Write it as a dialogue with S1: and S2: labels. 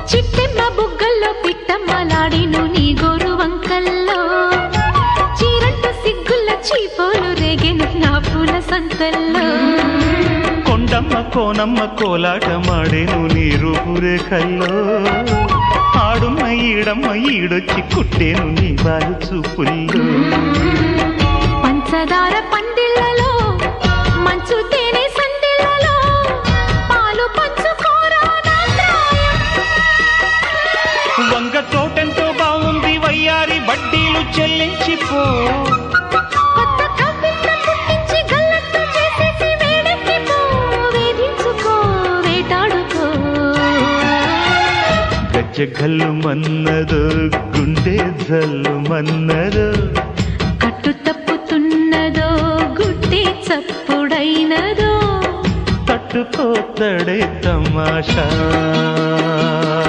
S1: చిట్టెమ్మ బుగ్గల్లో పిట్టమ్మలాడిను నీ గోరు వంకల్లో చీరంటు సిగ్గుల చీపోలు రేగెను నా పూల సంతల్లో
S2: కొండమ్మ కోనమ్మ కోలాటమాడేను నీ రూపురేఖల్లో ఆడున్న ఈడమ్మ ఈడొచ్చి కుట్టేను నీ బాలు చూపుల్లో
S1: పంచదార పందిళ్ళలో మంచు తేనె సందిళ్ళలో పాలు పంచుకోరా నా ప్రాయం.
S2: వంగ తోటెంతో బాగుంది వయ్యారి వడ్డీలు చెల్లించిపో
S1: కొత్త కవిత్ర పుట్టించి గల్లత్తు చేసేసి వేడెక్కిపో వేధించుకో వేటాడుకో
S2: గజ్జ గల్లు మన్నదో గుండె జల్లు మన్నదో
S1: కట్టు తప్పుతున్నదో గుడ్డి చప్పుడైనదో
S2: తట్టుకోతడే తమాషా